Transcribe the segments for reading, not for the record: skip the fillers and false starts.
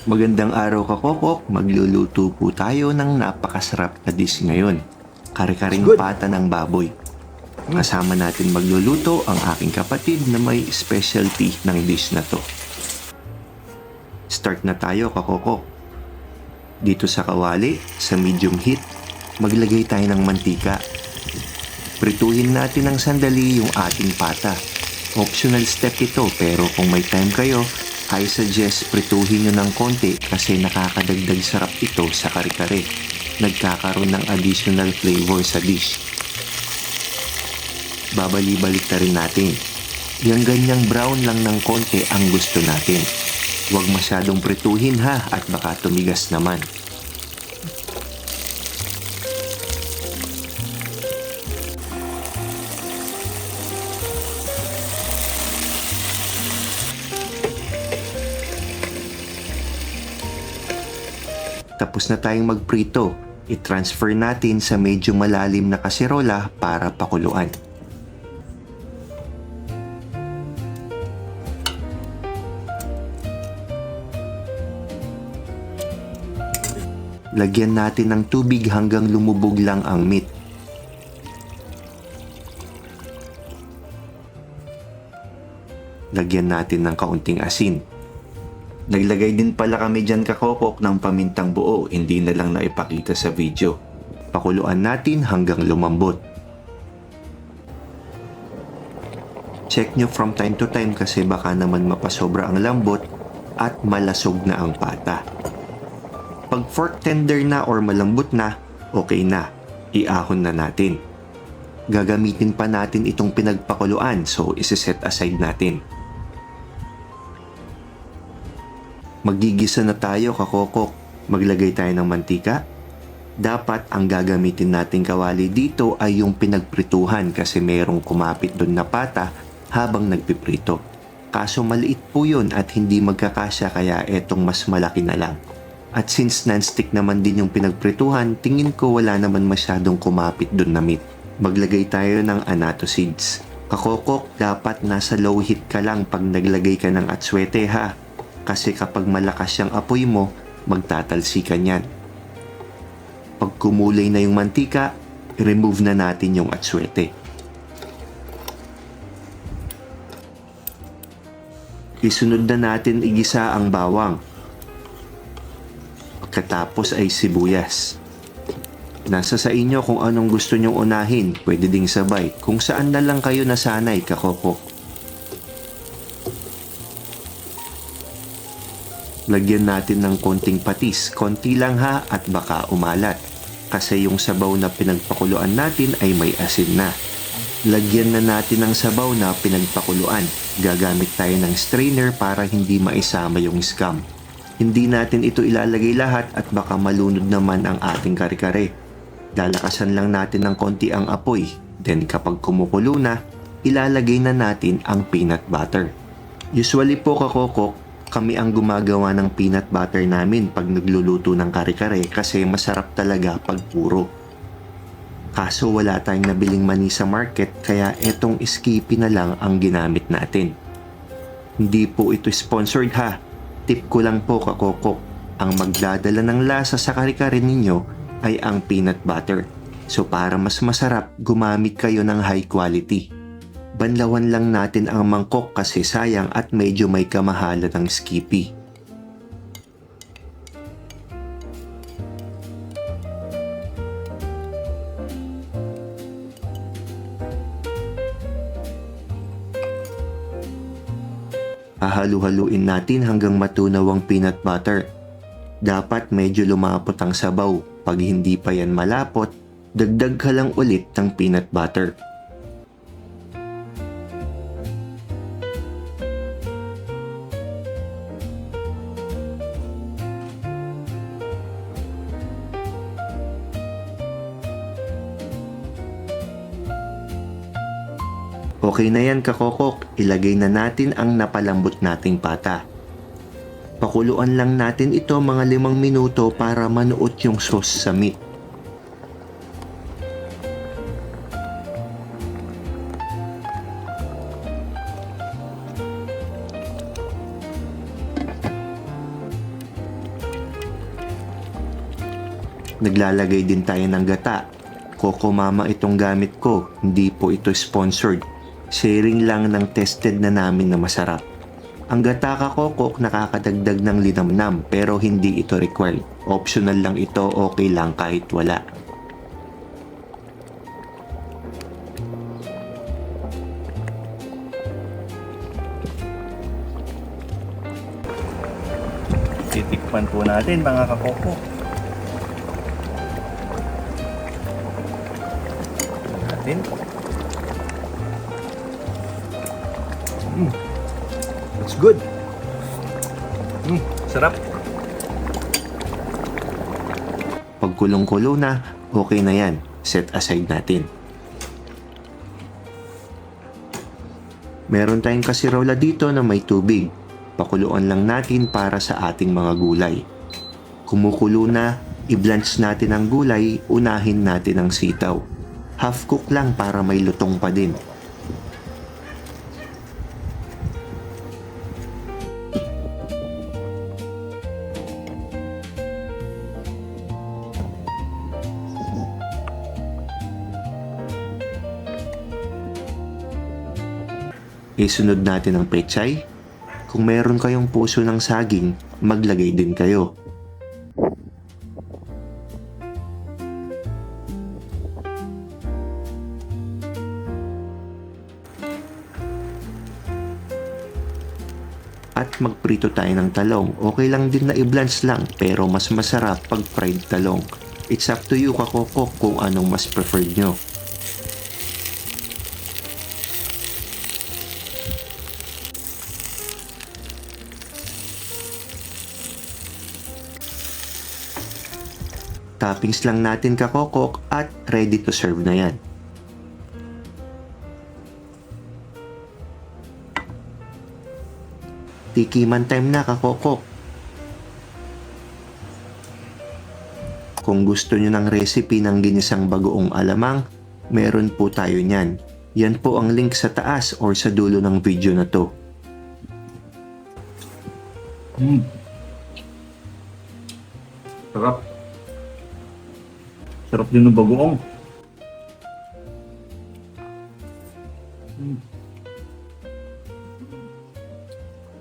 Magandang araw kakokok, magluluto po tayo ng napakasarap na dish ngayon. Kare-karing pata ng baboy. Kasama natin magluluto ang aking kapatid na may specialty ng dish na to. Start na tayo kakokok. Dito sa kawali, sa medium heat, maglagay tayo ng mantika. Prituhin natin ng sandali yung ating pata. Optional step ito pero kung may time kayo, I suggest prituhin nyo ng konti kasi nakakadagdag sarap ito sa kare-kare. Nagkakaroon ng additional flavor sa dish. Babali-balik na rin natin. Yung ganyang brown lang ng konti ang gusto natin. Huwag masyadong prituhin ha at baka tumigas naman. Tapos na tayong magprito, i-transfer natin sa medyo malalim na kaserola para pakuluan. Lagyan natin ng tubig hanggang lumubog lang ang meat. Lagyan natin ng kaunting asin. Naglagay din pala kami dyan kakokok ng pamintang buo, hindi na lang naipakita sa video. Pakuluan natin hanggang lumambot. Check nyo from time to time kasi baka naman mapasobra ang lambot at malasog na ang pata. Pag fork tender na or malambot na, okay na. Iahon na natin. Gagamitin pa natin itong pinagpakuluan so isi-set aside natin. Magigisa na tayo kakokok. Maglagay tayo ng mantika. Dapat ang gagamitin nating kawali dito ay yung pinagprituhan kasi merong kumapit doon na pata habang nagpiprito. Kaso maliit po yun at hindi magkakasya kaya etong mas malaki na lang. At since non-stick naman din yung pinagprituhan, tingin ko wala naman masyadong kumapit doon na meat. Maglagay tayo ng annatto seeds. Kakokok, dapat nasa low heat ka lang pag naglagay ka ng atswete ha. Kasi kapag malakas yung apoy mo, magtatalsikan yan. Pag kumulay na yung mantika, i-remove na natin yung atswete. Isunod na natin igisa ang bawang. Pagkatapos ay sibuyas. Nasa sa inyo kung anong gusto nyong unahin, pwede ding sabay. Kung saan na lang kayo nasanay kakokok. Lagyan natin ng konting patis, konti lang ha at baka umalat. Kasi yung sabaw na pinagpakuluan natin ay may asin na. Lagyan na natin ng sabaw na pinagpakuluan. Gagamit tayo ng strainer para hindi maisama yung scum. Hindi natin ito ilalagay lahat at baka malunod naman ang ating kare-kare. Lalakasan lang natin ng konti ang apoy. Then kapag kumukulo na, ilalagay na natin ang peanut butter. Usually po kakokok, kami ang gumagawa ng peanut butter namin pag nagluluto ng kare-kare kasi masarap talaga pag puro. Kaso wala tayong nabiling mani sa market kaya etong Skippy na lang ang ginamit natin. Hindi po ito sponsored ha. Tip ko lang po kakokok. Ang magdadala ng lasa sa kare-kare ninyo ay ang peanut butter. So para mas masarap, gumamit kayo ng high quality. Banlawan lang natin ang mangkok kasi sayang at medyo may kamahalan ng Skippy. Hahalu-haluin natin hanggang matunaw ang peanut butter. Dapat medyo lumapot ang sabaw. Pag hindi pa yan malapot, dagdag ka lang ulit ng peanut butter. Okay na yan kakokok, ilagay na natin ang napalambot nating pata. Pakuluan lang natin ito mga 5 minuto para manuot yung sauce sa meat. Naglalagay din tayo ng gata. Coco Mama itong gamit ko, hindi po ito sponsored. Sharing lang ng tested na namin na masarap. Ang gata kakokok nakakadagdag ng linamnam pero hindi ito required. Optional lang ito, okay lang kahit wala. Titikman po natin mga kakoko. Natin. It's good. Sarap. Pag kulong-kulo na, okay na yan. Set aside natin. Meron tayong kasirola dito na may tubig. Pakuluan lang natin para sa ating mga gulay. Kumukulo na, i-blanch natin ang gulay, unahin natin ang sitaw. Half cook lang para may lutong pa din. Isunod natin ang pechay. Kung meron kayong puso ng saging, maglagay din kayo. At magprito tayo ng talong. Okay lang din na i-blanch lang, pero mas masarap pag fried talong. It's up to you kakokok kung anong mas preferred nyo. Toppings lang natin kakokok at ready to serve na yan. Tikiman time na kakokok. Kung gusto nyo ng recipe ng ginisang bagoong alamang, meron po tayo niyan. Yan po ang link sa taas or sa dulo ng video na to. Sarap. Sarap din ng bagoong.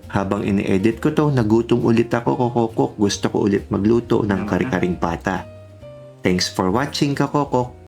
Habang ini-edit ko to, nagutom ulit ako kakokok. Gusto ko ulit magluto ng kare-karing pata. Thanks for watching kakokok.